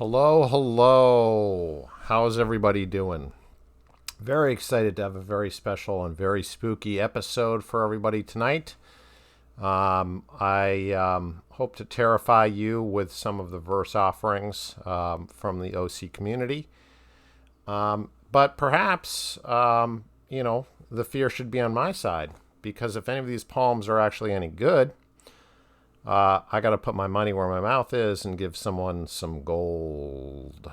Hello, hello. How's everybody doing? Very excited to have a very special and very spooky episode for everybody tonight. I hope to terrify you with some of the verse offerings from the OC community. But perhaps, the fear should be on my side because if any of these poems are actually any good, I got to put my money where my mouth is and give someone some gold.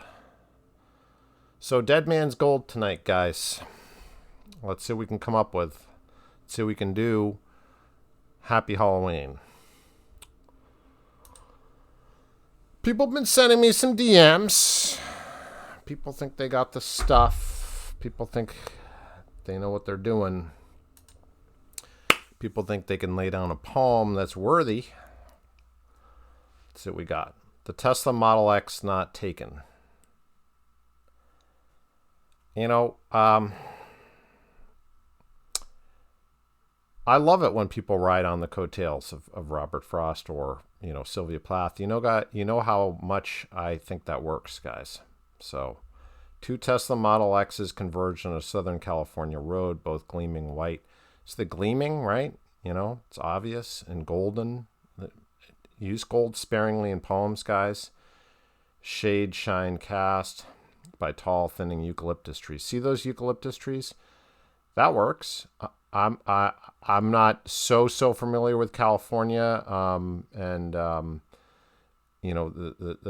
So, Dead Man's Gold tonight, guys. Let's see what we can come up with. Let's see what we can do. Happy Halloween. People have been sending me some DMs. People think they got the stuff. People think they know what they're doing. People think they can lay down a poem that's worthy. Let's see what we got. The Tesla Model X not taken. I love it when people ride on the coattails of Robert Frost or, Sylvia Plath. You know how much I think that works, guys. So, two Tesla Model X's converged on a Southern California road, both gleaming white. It's the gleaming, right? It's obvious and golden. Use gold sparingly in poems, guys. Shade, shine, cast by tall, thinning eucalyptus trees. See those eucalyptus trees? That works. I'm not so familiar with California, and the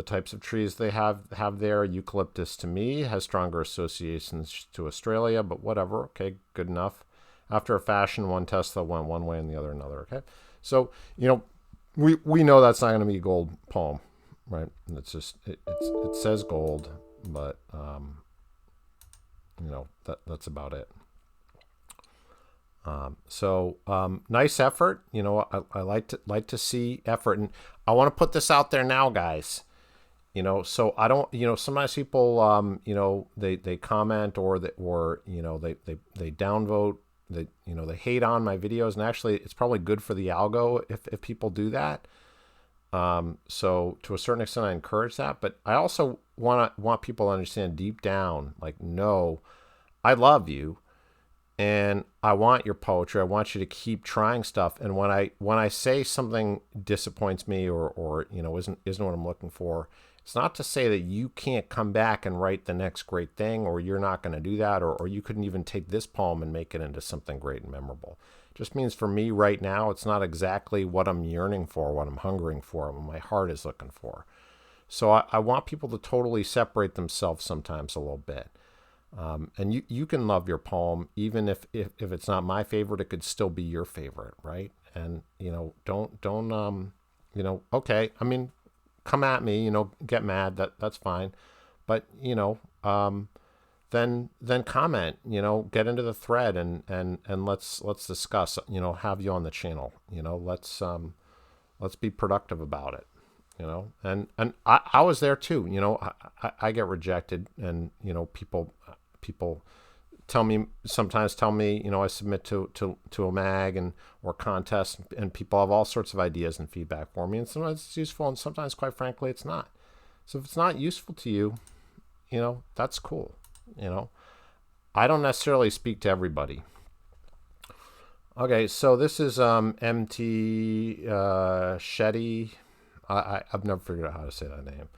types of trees they have there. Eucalyptus to me has stronger associations to Australia, but whatever. Okay, good enough. After a fashion, one Tesla went one way and the other another. Okay, so we know that's not going to be a gold poem, right? It's just it says gold, but that's about it. Nice effort. I like to see effort, and I want to put this out there now, guys. So I don't. Sometimes people, they comment or they downvote. They hate on my videos, and actually, it's probably good for the algo if people do that. So to a certain extent, I encourage that, but I also want people to understand deep down, like, no, I love you. And I want your poetry. I want you to keep trying stuff. And when I say something disappoints me or isn't what I'm looking for, it's not to say that you can't come back and write the next great thing, or you're not going to do that, or you couldn't even take this poem and make it into something great and memorable. It just means for me right now, it's not exactly what I'm yearning for, what I'm hungering for, what my heart is looking for. So I want people to totally separate themselves sometimes a little bit. And you can love your poem, even if it's not my favorite, it could still be your favorite, right? And don't okay. I mean, come at me, get mad. That's fine, but then comment, get into the thread and let's discuss. Have you on the channel. Let's be productive about it. And I was there too. I get rejected, and people sometimes tell me I submit to a mag and or contest, and people have all sorts of ideas and feedback for me, and sometimes it's useful and sometimes, quite frankly, it's not. So if it's not useful to you, that's cool. I don't necessarily speak to everybody. Okay, so this is MT Shetty. I've never figured out how to say that name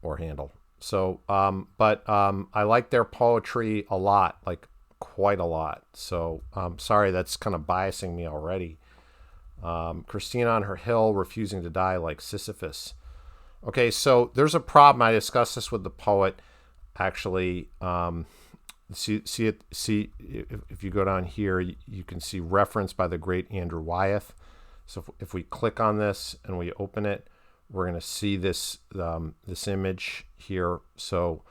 or handle. So, I like their poetry a lot, like quite a lot. So, sorry, that's kind of biasing me already. Christina on her hill, refusing to die like Sisyphus. Okay, so there's a problem. I discussed this with the poet, actually. See if you go down here, you can see reference by the great Andrew Wyeth. So if we click on this and we open it, we're going to see this image here. So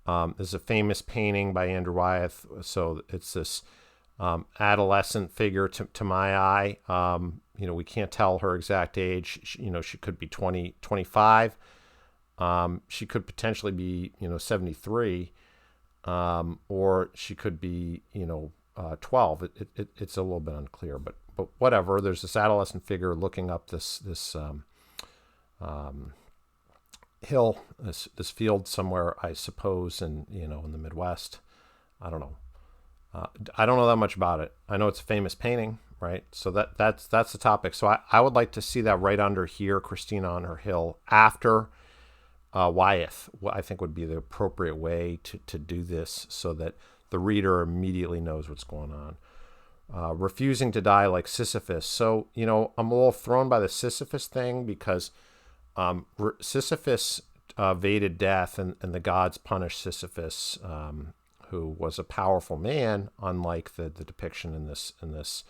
there's a famous painting by Andrew Wyeth. So it's this adolescent figure to my eye. We can't tell her exact age. She could be 20, 25. She could potentially be 73, or she could be 12. It's a little bit unclear, but whatever. There's this adolescent figure looking up this hill, this field somewhere, I suppose, in in the Midwest. I don't know. I don't know that much about it. I know it's a famous painting, right? So that's the topic. So I would like to see that right under here, Christina on her hill, after Wyeth. What I think would be the appropriate way to do this, so that the reader immediately knows what's going on. Refusing to die like Sisyphus. So I'm a little thrown by the Sisyphus thing, because Sisyphus evaded death, and the gods punished Sisyphus, who was a powerful man, unlike the depiction in this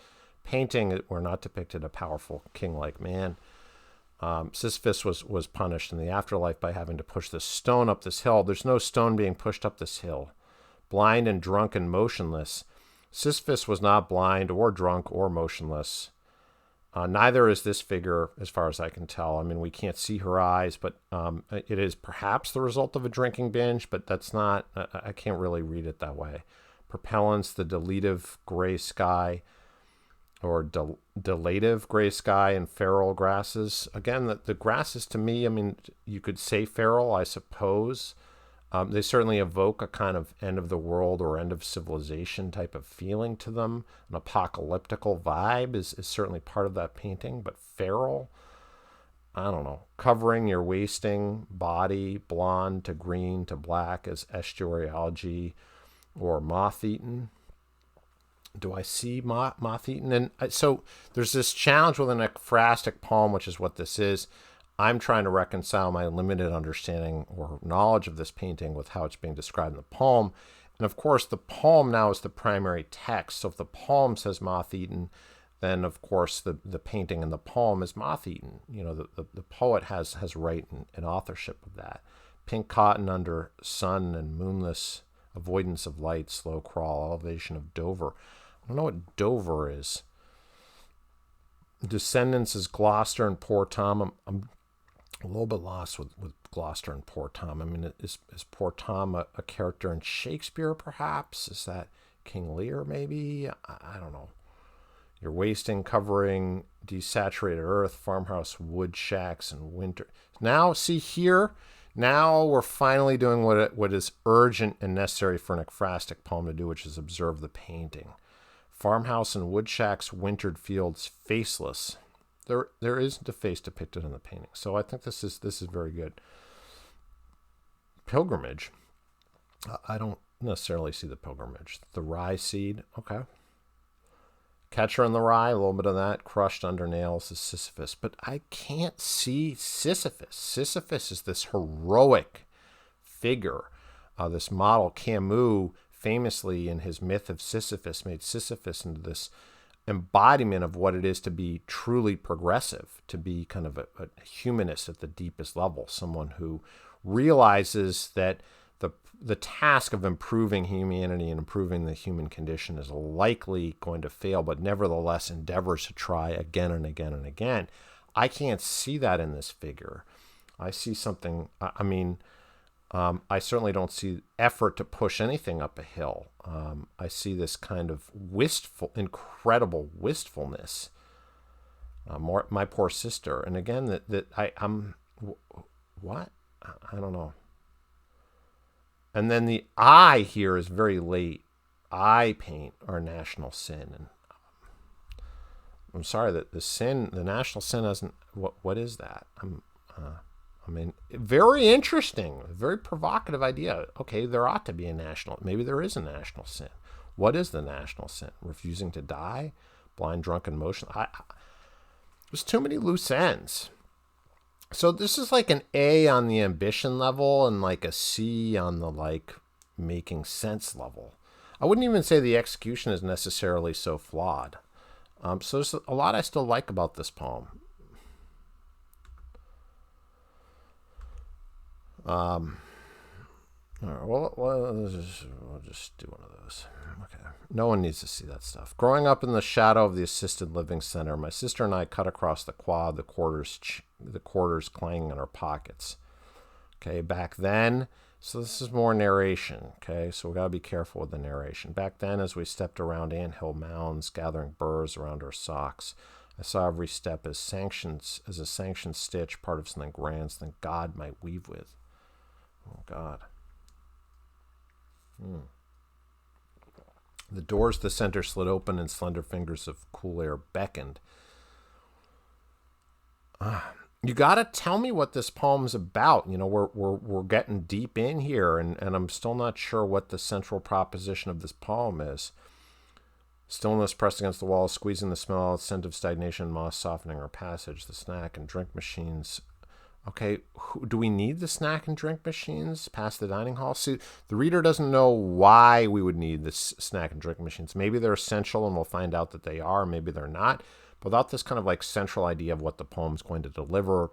painting. We're not depicted a powerful king-like man. Sisyphus was punished in the afterlife by having to push this stone up this hill. There's no stone being pushed up this hill. Blind and drunk and motionless. Sisyphus was not blind or drunk or motionless. Neither is this figure, as far as I can tell. I mean, we can't see her eyes, but it is perhaps the result of a drinking binge, but that's not, I can't really read it that way. Propellants, the deletive gray sky, or delative gray sky, and feral grasses. Again, the grasses, to me, I mean, you could say feral, I suppose. They certainly evoke a kind of end of the world or end of civilization type of feeling to them. An apocalyptical vibe is certainly part of that painting, but feral, I don't know. Covering your wasting body, blonde to green to black, as estuary algae or moth-eaten. Do I see moth-eaten? And so there's this challenge with an ekphrastic poem, which is what this is. I'm trying to reconcile my limited understanding or knowledge of this painting with how it's being described in the poem. And of course, the poem now is the primary text. So if the poem says moth-eaten, then of course the painting in the poem is moth-eaten. The poet has right in authorship of that. Pink cotton under sun and moonless, avoidance of light, slow crawl, elevation of Dover. I don't know what Dover is. Descendants is Gloucester and Poor Tom. I'm a little bit lost with Gloucester and Poor Tom. I mean, is Poor Tom a character in Shakespeare, perhaps? Is that King Lear, maybe? I don't know. You're wasting, covering, desaturated earth, farmhouse, wood shacks, and winter. Now, see here, now we're finally doing what is urgent and necessary for an ekphrastic poem to do, which is observe the painting. Farmhouse and wood shacks, wintered fields, faceless. There isn't a face depicted in the painting, so I think this is very good. Pilgrimage. I don't necessarily see the pilgrimage. The rye seed, okay. Catcher in the Rye, a little bit of that. Crushed under nails is Sisyphus, but I can't see Sisyphus. Sisyphus is this heroic figure. This model, Camus, famously in his myth of Sisyphus, made Sisyphus into this embodiment of what it is to be truly progressive, to be kind of a humanist at the deepest level, someone who realizes that the task of improving humanity and improving the human condition is likely going to fail, but nevertheless endeavors to try again and again and again. I can't see that in this figure. I see something, I certainly don't see effort to push anything up a hill. I see this kind of incredible wistfulness. My poor sister. And again, what? I don't know. And then the eye here is very late. Eye paint our national sin. And I'm sorry that the national sin hasn't, what is that? Very interesting, very provocative idea. Okay, there ought to be maybe there is a national sin. What is the national sin? Refusing to die? Blind, drunk, and motion? There's too many loose ends. So this is like an A on the ambition level and like a C on the making sense level. I wouldn't even say the execution is necessarily so flawed. So there's a lot I still like about this poem. All right, well, we'll just do one of those. Okay. No one needs to see that stuff. Growing up in the shadow of the assisted living center, my sister and I cut across the quad, the quarters clanging in our pockets. Okay, back then, so this is more narration, okay? So we got to be careful with the narration. Back then, as we stepped around anthill mounds, gathering burrs around our socks, I saw every step as sanctions, as a sanctioned stitch, part of something grand, something God might weave with. Oh, God. The doors to the center slid open and slender fingers of cool air beckoned. You got to tell me what this poem's about. You know, we're getting deep in here, and I'm still not sure what the central proposition of this poem is. Stillness pressed against the wall, squeezing the smell, scent of stagnation, moss softening our passage, the snack and drink machines. Okay, do we need the snack and drink machines past the dining hall? See, the reader doesn't know why we would need this snack and drink machines. Maybe they're essential and we'll find out that they are. Maybe they're not. But without this kind of like central idea of what the poem's going to deliver,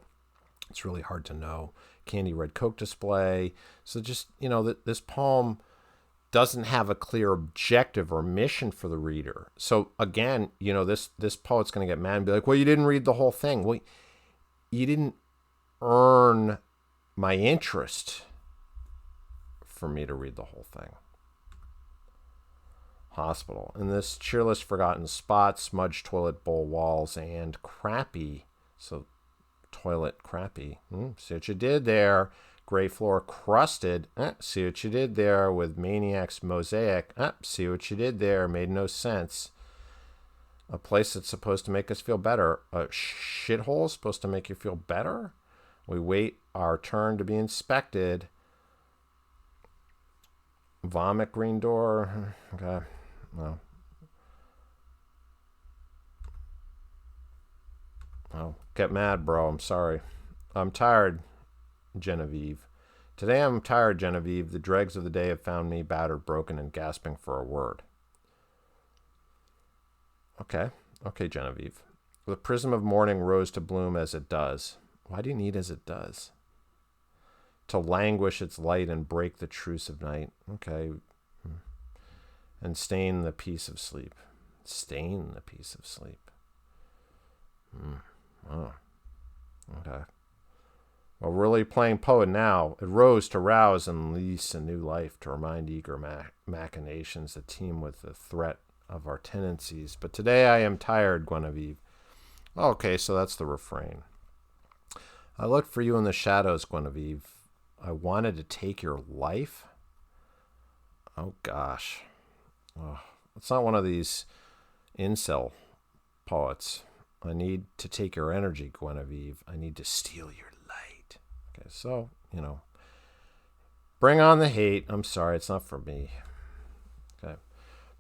it's really hard to know. Candy red Coke display. So just, you know, this poem doesn't have a clear objective or mission for the reader. So again, you know, this poet's going to get mad and be like, well, you didn't read the whole thing. Well, you didn't earn my interest for me to read the whole thing. Hospital. In this cheerless, forgotten spot, smudged toilet bowl walls and crappy. So toilet crappy. See what you did there. Gray floor crusted. See what you did there with maniac's mosaic. See what you did there. Made no sense. A place that's supposed to make us feel better. A shithole supposed to make you feel better? We wait our turn to be inspected. Vomit green door. Okay. Well. Oh, get mad, bro. I'm sorry. I'm tired, Genevieve. Today I'm tired, Genevieve. The dregs of the day have found me battered, broken, and gasping for a word. Okay. Okay, Genevieve. The prism of morning rose to bloom as it does. Why do you need as it does? To languish its light and break the truce of night. Okay. And stain the peace of sleep. Stain the peace of sleep. Oh. Okay. Well, really playing poet now. It rose to rouse and lease a new life, to remind eager machinations that teem with the threat of our tendencies. But today I am tired, Guinevere. Okay, so that's the refrain. I looked for you in the shadows, Guinevere. I wanted to take your life. Oh, gosh. Oh, it's not one of these incel poets. I need to take your energy, Guinevere. I need to steal your light. Okay, so, you know, bring on the hate. I'm sorry, it's not for me. Okay.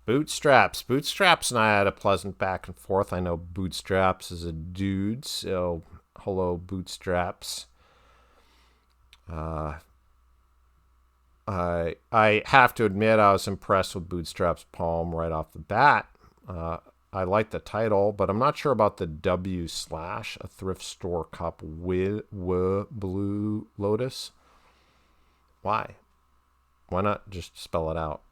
Bootstraps. Bootstraps and I had a pleasant back and forth. I know Bootstraps is a dude, so hello, Bootstraps. I have to admit I was impressed with Bootstrap's poem right off the bat. I like the title, but I'm not sure about the W/, a thrift store cup with blue lotus. Why? Why not just spell it out?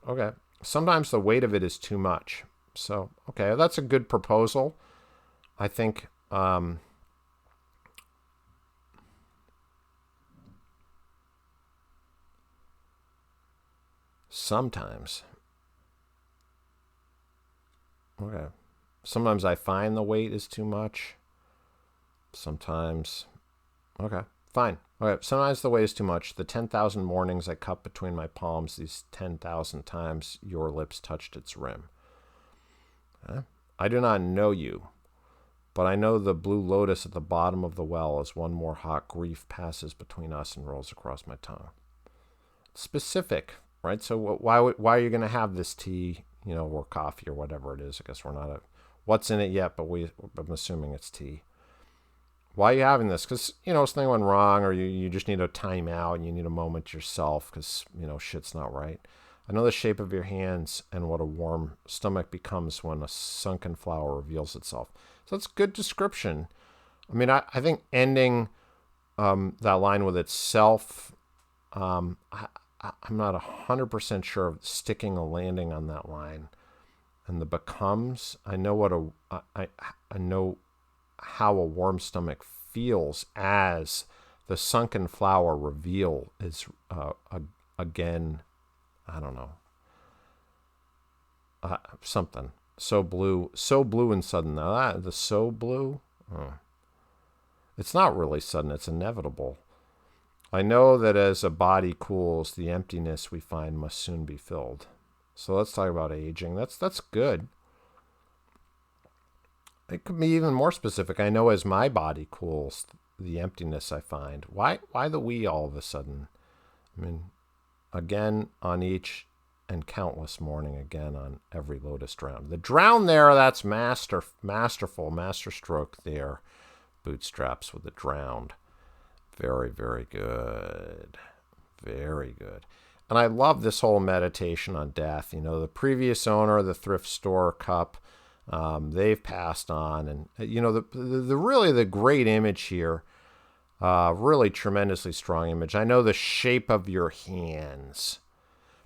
Okay. Sometimes the weight of it is too much. So, okay, that's a good proposal. I think sometimes. Okay. Sometimes I find the weight is too much. Sometimes. Okay. Fine. Okay. Sometimes the weight is too much. The 10,000 mornings I cup between my palms, these 10,000 times your lips touched its rim. Okay. I do not know you, but I know the blue lotus at the bottom of the well as one more hot grief passes between us and rolls across my tongue. Specific, right? So why are you going to have this tea, you know, or coffee or whatever it is? I guess we're not what's in it yet, but I'm assuming it's tea. Why are you having this? Because, you know, something went wrong, or you just need a time out and you need a moment yourself because, you know, shit's not right. I know the shape of your hands and what a warm stomach becomes when a sunken flower reveals itself. So that's good description. I mean, I think ending that line with itself, I'm not 100% sure of sticking a landing on that line. And the becomes, I know I know how a warm stomach feels as the sunken flower reveal is again, I don't know, something. So blue and sudden. Now the so blue, oh. It's not really sudden, it's inevitable. I know that as a body cools, the emptiness we find must soon be filled. So let's talk about aging. That's good. It could be even more specific. I know as my body cools, the emptiness I find. Why the we all of a sudden? I mean, again on each and countless morning, again on every lotus drown. The drown there, that's masterful, masterstroke there. Bootstraps with the drowned. Very, very good. Very good. And I love this whole meditation on death. You know, the previous owner of the thrift store cup, they've passed on. And, you know, the really the great image here, really tremendously strong image. I know the shape of your hands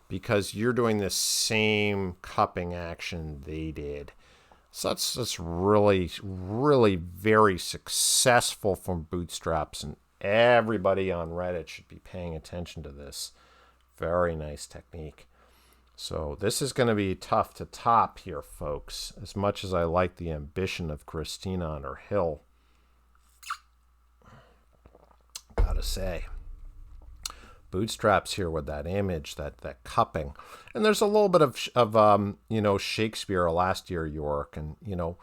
because you're doing the same cupping action they did. So that's really, really very successful from Bootstraps, and everybody on Reddit should be paying attention to this. Very nice technique. So this is going to be tough to top here, folks. As much as I like the ambition of Christina on her hill, gotta say. Bootstraps here with that image, that cupping. And there's a little bit of you know, Shakespeare last year, York, and, you know,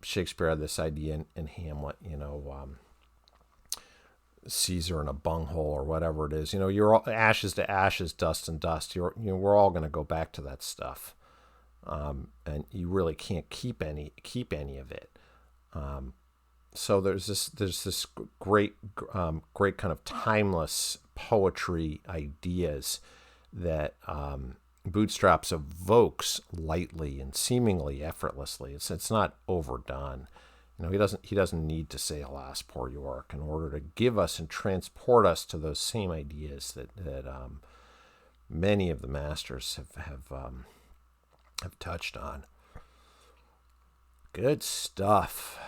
Shakespeare had this idea in Hamlet, you know, Caesar in a bunghole or whatever it is. You know, you're all ashes to ashes, dust and dust. You know, we're all going to go back to that stuff. And you really can't keep any of it. So there's this great kind of timeless poetry ideas that Bootstraps evokes lightly and seemingly effortlessly. It's not overdone. You know, he doesn't need to say "Alas, poor York" in order to give us and transport us to those same ideas that many of the masters have touched on. Good stuff.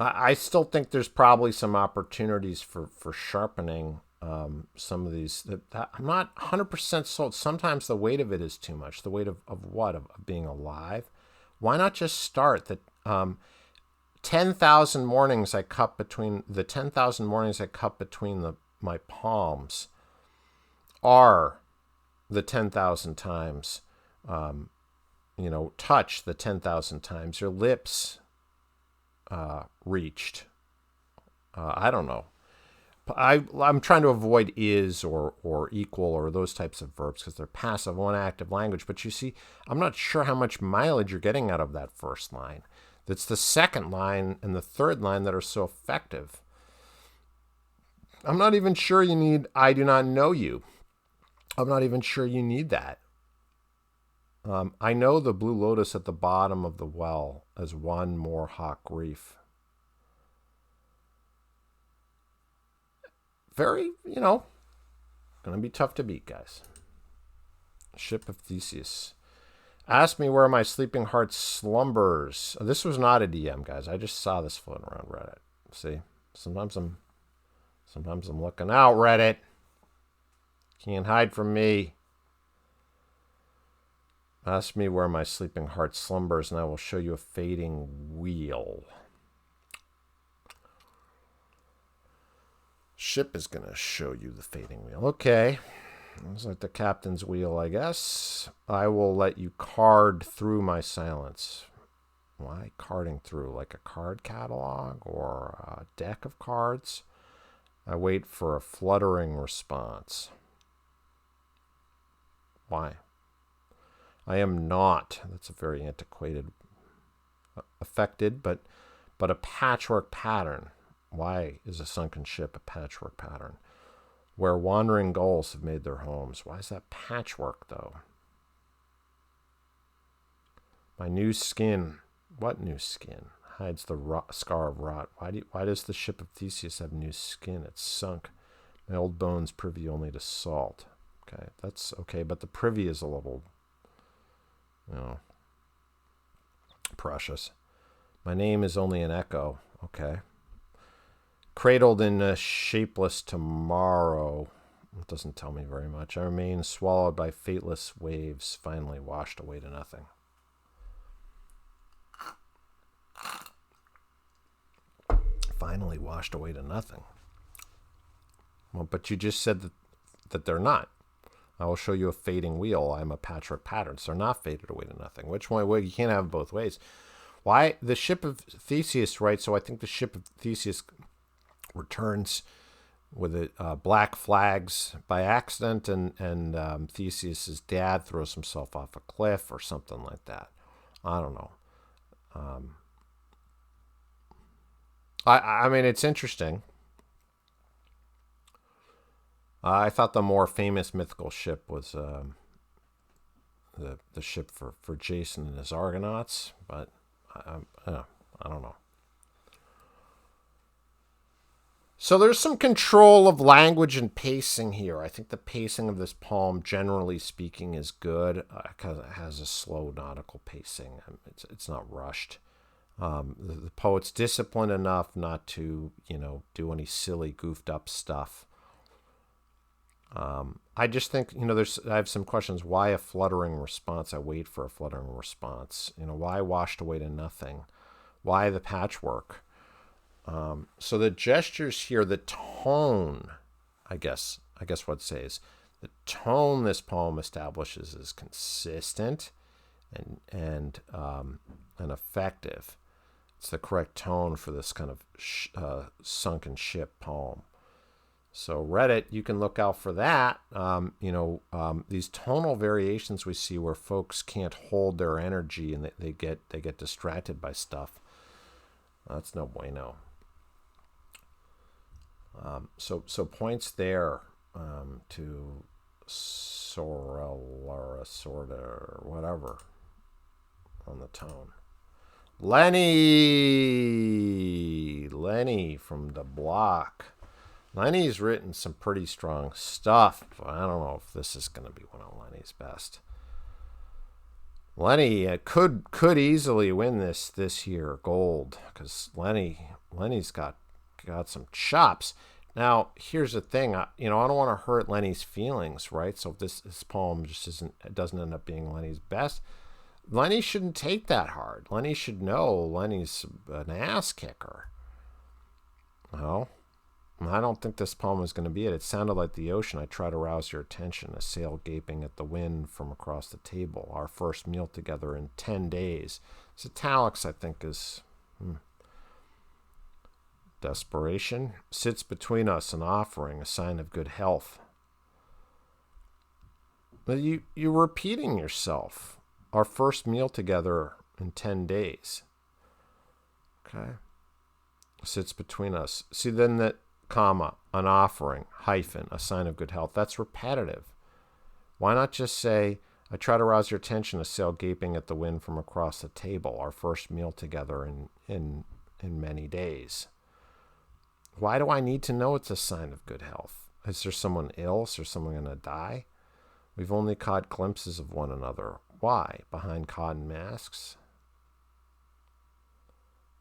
I still think there's probably some opportunities for sharpening some of these. I'm not 100% sold. Sometimes the weight of it is too much. The weight of what? Of being alive. Why not just start that 10,000 mornings I cup between the 10,000 mornings I cup between my palms are the 10,000 times, you know, touch the 10,000 times your lips reached. I don't know. I'm trying to avoid is or equal or those types of verbs because they're passive, one active language. But you see, I'm not sure how much mileage you're getting out of that first line. That's the second line and the third line that are so effective. I'm not even sure you need "I do not know you." I'm not even sure you need that. I know the blue lotus at the bottom of the well as one more hot grief. Very, you know, going to be tough to beat, guys. Ship of Theseus. Ask me where my sleeping heart slumbers. This was not a DM, guys. I just saw this floating around Reddit. See, sometimes I'm looking out, Reddit. Can't hide from me. Ask me where my sleeping heart slumbers, and I will show you a fading wheel. Ship is going to show you the fading wheel. Okay. Looks like the captain's wheel, I guess. I will let you card through my silence. Why carding through? Like a card catalog or a deck of cards? I wait for a fluttering response. Why? I am not. That's a very antiquated, affected, but a patchwork pattern. Why is a sunken ship a patchwork pattern? Where wandering gulls have made their homes. Why is that patchwork, though? My new skin. What new skin? Hides the scar of rot. Why does the ship of Theseus have new skin? It's sunk. My old bones privy only to salt. Okay, that's okay, but the privy is a little, you know, precious. My name is only an echo. Okay. Cradled in a shapeless tomorrow. It doesn't tell me very much. I remain swallowed by fateless waves, finally washed away to nothing. Finally washed away to nothing. Well, but you just said that they're not. I will show you a fading wheel. I'm a patchwork pattern. So they're not faded away to nothing. Which one? Well, you can't have it both ways. Why? The ship of Theseus, right? So I think the ship of Theseus returns with black flags by accident, and Theseus's dad throws himself off a cliff or something like that. I don't know. I mean, it's interesting. I thought the more famous mythical ship was the ship for Jason and his Argonauts, but I don't know. So there's some control of language and pacing here. I think the pacing of this poem, generally speaking, is good because it has a slow nautical pacing. It's not rushed. The poet's disciplined enough not to, do any silly, goofed up stuff. I just think, I have some questions. Why a fluttering response? I wait for a fluttering response. Why washed away to nothing? Why the patchwork? So the gestures here, the tone, I guess what I'd say is the tone this poem establishes is consistent and effective. It's the correct tone for this kind of sunken ship poem. So Reddit, you can look out for that. These tonal variations we see where folks can't hold their energy and they get distracted by stuff. That's no bueno. So points there to Sorella, sorta, or whatever on the tone. Lenny from the block. Lenny's written some pretty strong stuff, but I don't know if this is going to be one of Lenny's best. Lenny could easily win this year gold because Lenny's got some chops. Now, here's the thing. I don't want to hurt Lenny's feelings, right? So if this poem just doesn't end up being Lenny's best, Lenny shouldn't take that hard. Lenny should know Lenny's an ass kicker. No, I don't think this poem is going to be it. It sounded like the ocean. I try to rouse your attention. A sail gaping at the wind from across the table. Our first meal together in 10 days. This italics, I think, is... Desperation sits between us, an offering, a sign of good health. But you're repeating yourself. Our first meal together in 10 days. Okay. Sits between us. See, then that comma, an offering, hyphen, a sign of good health. That's repetitive. Why not just say, I try to rouse your attention, a sail gaping at the wind from across the table. Our first meal together in many days. Why do I need to know it's a sign of good health? Is there someone ill? Is there someone going to die? We've only caught glimpses of one another. Why? Behind cotton masks?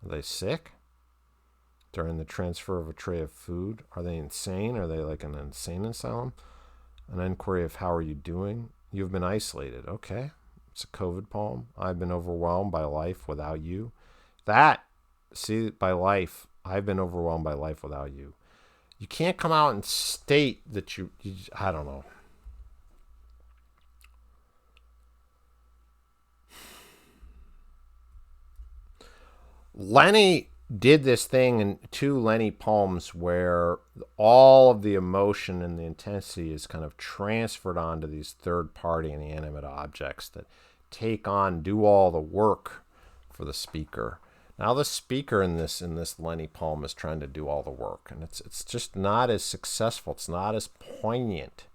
Are they sick? During the transfer of a tray of food? Are they insane? Are they like an insane asylum? An inquiry of how are you doing? You've been isolated. Okay. It's a COVID poem. I've been overwhelmed by life without you. By life... I've been overwhelmed by life without you. You can't come out and state that you I don't know. Lenny did this thing in 2 Lenny poems where all of the emotion and the intensity is kind of transferred onto these third-party and inanimate objects that do all the work for the speaker. Now the speaker in this Lenny poem is trying to do all the work, and it's just not as successful. It's not as poignant.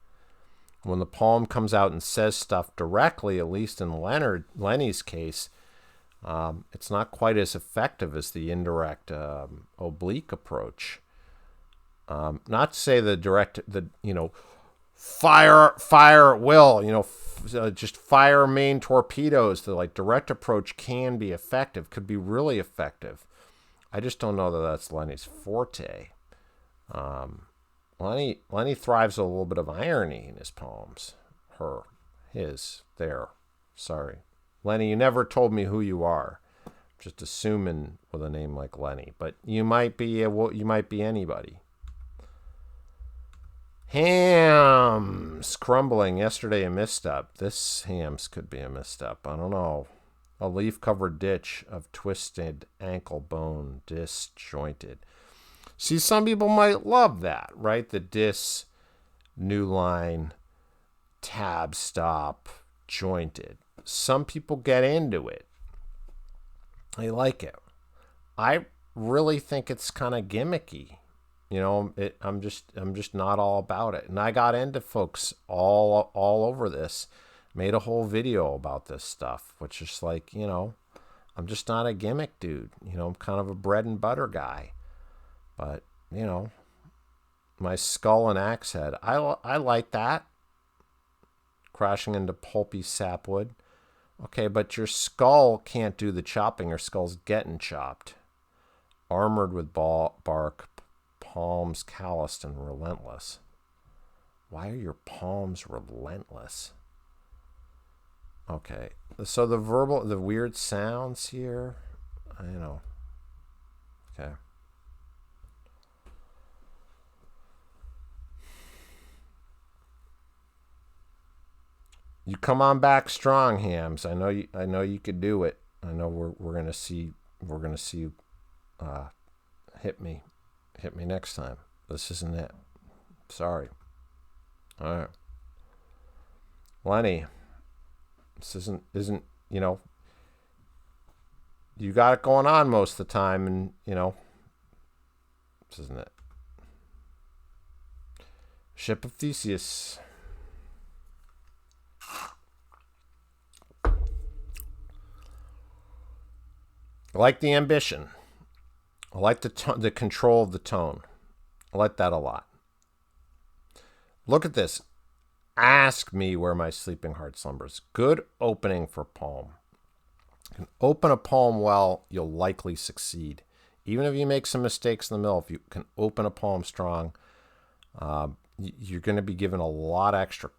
When the poem comes out and says stuff directly, at least in Lenny's case, it's not quite as effective as the indirect oblique approach. Not to say the direct, fire at will, just fire main torpedoes. The direct approach can be effective, could be really effective. I just don't know that that's Lenny's forte. Lenny thrives with a little bit of irony in his poems. There. Sorry. Lenny, you never told me who you are. Just assuming with a name like Lenny, but you might be anybody. Hams crumbling. Yesterday a misstep. This hams could be a misstep. I don't know. A leaf-covered ditch of twisted ankle bone, disjointed. See, some people might love that, right? The dis, new line, tab, stop, jointed. Some people get into it. They like it. I really think it's kind of gimmicky. I'm just not all about it. And I got into folks all over this. Made a whole video about this stuff, which is like, I'm just not a gimmick dude. I'm kind of a bread and butter guy. But, my skull and axe head, I like that. Crashing into pulpy sapwood. Okay, but your skull can't do the chopping. Your skull's getting chopped. Armored with bark, palms calloused and relentless. Why are your palms relentless? Okay, so the weird sounds here, okay. You come on back strong, Hams. I know you could do it. I know we're gonna see you hit me next time. This isn't it. Sorry. All right, Lenny. This isn't you got it going on most of the time, and this isn't it. Ship of Theseus. I like the ambition. I like the control of the tone. I like that a lot. Look at this. Ask me where my sleeping heart slumbers. Good opening for poem. You can open a poem well, you'll likely succeed. Even if you make some mistakes in the middle, if you can open a poem strong, you're going to be given a lot extra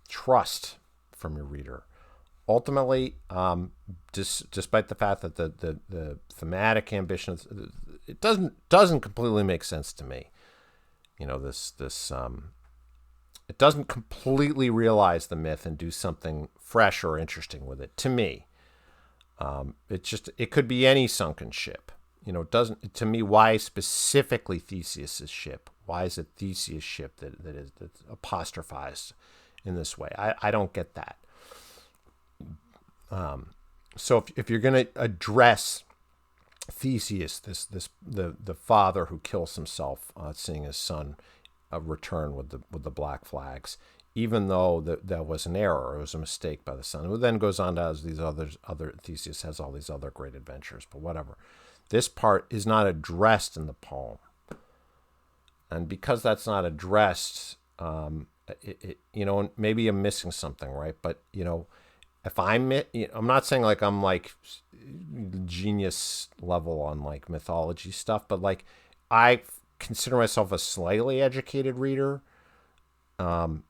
trust from your reader. Ultimately, despite the fact that the thematic ambition, it doesn't completely make sense to me. It doesn't completely realize the myth and do something fresh or interesting with it. To me, it could be any sunken ship. It doesn't. To me, why specifically Theseus's ship? Why is it Theseus' ship that's apostrophized in this way? I don't get that. So if you're going to address Theseus, the father who kills himself, seeing his son return with the black flags, even though that was an error, it was a mistake by the son, who then goes on to have these other Theseus has all these other great adventures, but whatever. This part is not addressed in the poem, and because that's not addressed, maybe I'm missing something, right? But if I'm not saying like I'm like genius level on like mythology stuff, but like I consider myself a slightly educated reader, and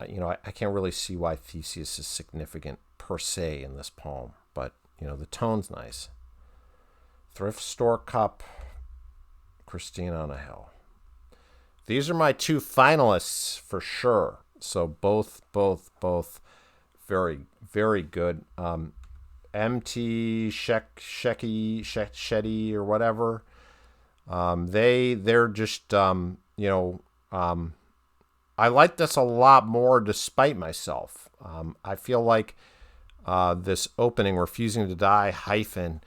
I can't really see why Theseus is significant per se in this poem, but the tone's nice. Thrift store cup, Christine on a hill. These are my two finalists for sure. So both very, very good. MT Shetty or whatever. They're just I like this a lot more despite myself. I feel like this opening, refusing to die hyphen,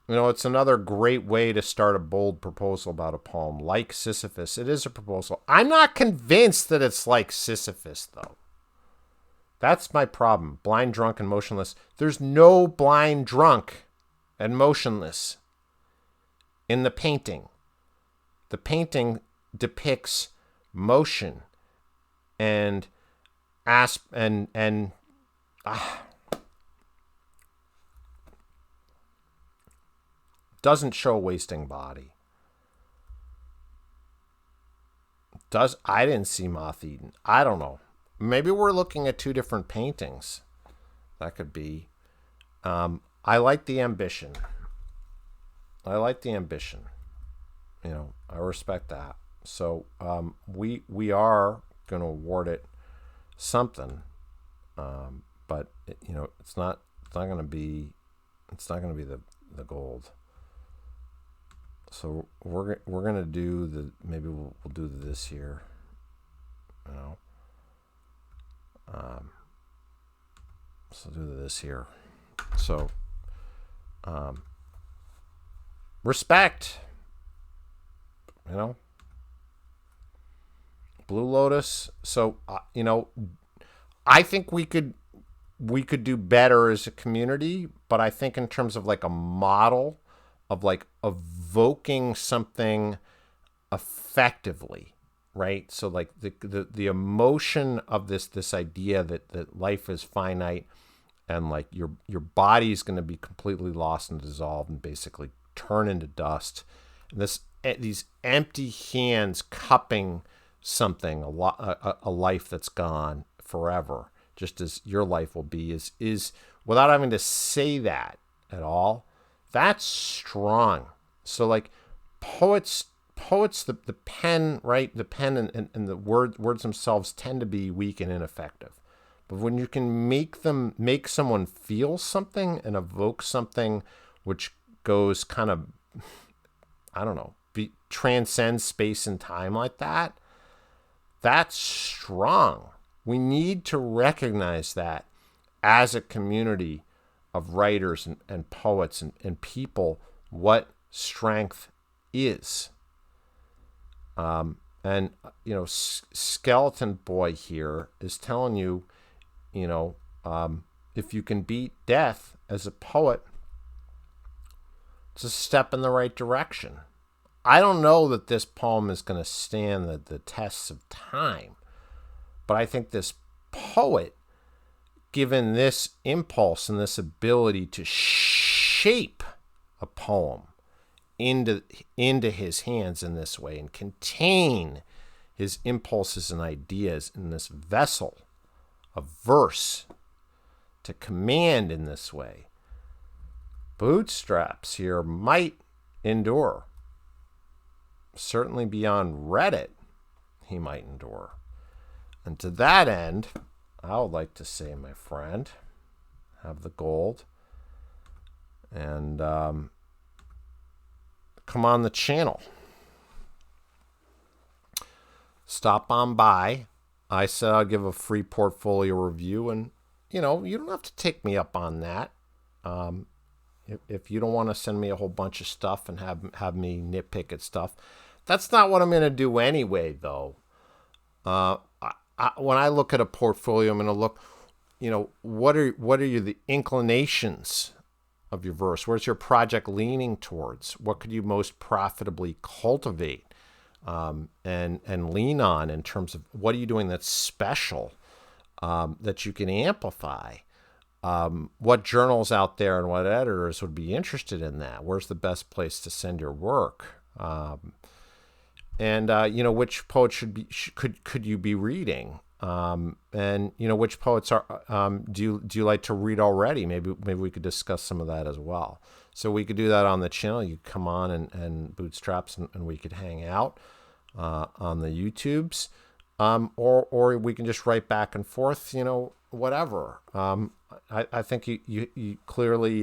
it's another great way to start a bold proposal about a poem. Like Sisyphus, it is a proposal. I'm not convinced that it's like Sisyphus, though. That's my problem. Blind, drunk, and motionless. There's no blind, drunk, and motionless in the painting. The painting depicts motion and doesn't show a wasting body. I didn't see Moth Eaten. I don't know. Maybe we're looking at two different paintings. That could be. I like the ambition. I like the ambition. I respect that. So we are going to award it something, but it's not going to be the gold. So we're going to do maybe we'll do this here. So do this here. So respect. Blue Lotus. So I think we could do better as a community, but I think in terms of like a model of like evoking something effectively, right? So like the emotion of this idea that life is finite, and like your body is going to be completely lost and dissolved and basically turn into dust. And these empty hands cupping something, a life that's gone forever, just as your life will be, is without having to say that at all. That's strong. So like poets, the pen, right? The pen and the words themselves tend to be weak and ineffective. But when you can make someone feel something and evoke something which goes kind of, I don't know, transcends space and time like that, that's strong. We need to recognize that as a community of writers and poets and people, what strength is. And Skeleton Boy here is telling you, if you can beat death as a poet, it's a step in the right direction. I don't know that this poem is going to stand the tests of time, but I think this poet, given this impulse and this ability to shape a poem into his hands in this way and contain his impulses and ideas in this vessel of verse, to command in this way, Bootstraps here might endure. Certainly beyond Reddit, he might endure. And to that end, I would like to say, my friend, have the gold and come on the channel. Stop on by. I said I'll give a free portfolio review, and you don't have to take me up on that. If you don't want to send me a whole bunch of stuff and have me nitpick at stuff, that's not what I'm going to do anyway, though. When I look at a portfolio, I'm going to look, what are the inclinations of your verse? Where's your project leaning towards? What could you most profitably cultivate and lean on in terms of what are you doing that's special, that you can amplify? What journals out there and what editors would be interested in that? Where's the best place to send your work? And which poets could you be reading? And which poets do you like to read already? Maybe we could discuss some of that as well. So we could do that on the channel. You come on and Bootstraps, and we could hang out on the YouTubes, or we can just write back and forth. Whatever. I think you clearly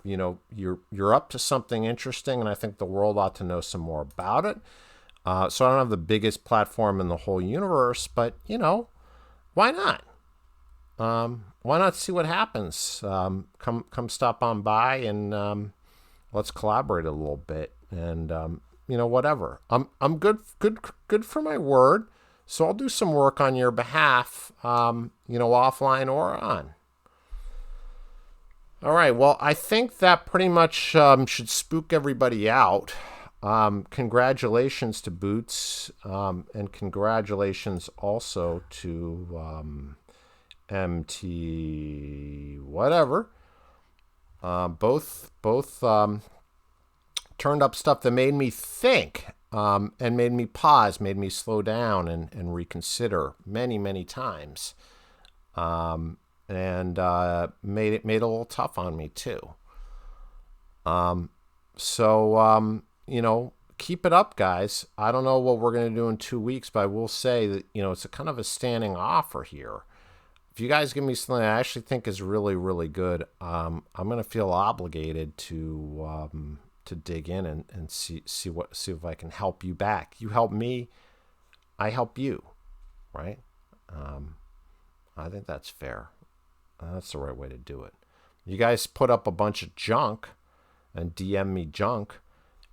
you're up to something interesting, and I think the world ought to know some more about it. So I don't have the biggest platform in the whole universe, but why not? Why not see what happens? Come stop on by and let's collaborate a little bit, and whatever. I'm good for my word, so I'll do some work on your behalf, offline or on. All right. Well, I think that pretty much should spook everybody out. Congratulations to Boots, and congratulations also to MT whatever. Both turned up stuff that made me think, and made me pause, made me slow down and reconsider many, many times. And made it a little tough on me too. So you know, keep it up, guys. I don't know what we're gonna do in 2 weeks, but I will say that, you know, it's a kind of a standing offer here. If you guys give me something I actually think is really, really good, I'm gonna feel obligated to dig in and see if I can help you back. You help me, I help you, right? I think that's fair. That's the right way to do it. You guys put up a bunch of junk and DM me junk.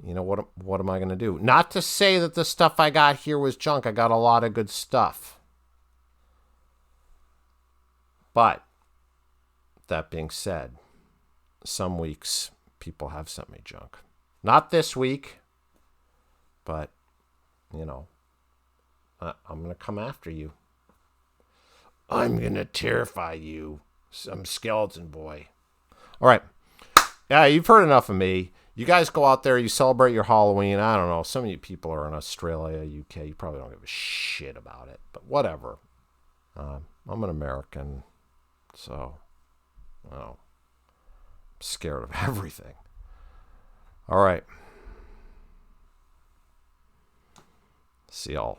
You know what am I going to do? Not to say that the stuff I got here was junk. I got a lot of good stuff. But that being said, some weeks people have sent me junk. Not this week, but you know, I'm going to come after you. I'm going to terrify you, some skeleton boy. All right. Yeah, you've heard enough of me. You guys go out there, you celebrate your Halloween. I don't know. Some of you people are in Australia, UK. You probably don't give a shit about it, but whatever. I'm an American, so I'm scared of everything. All right. See y'all.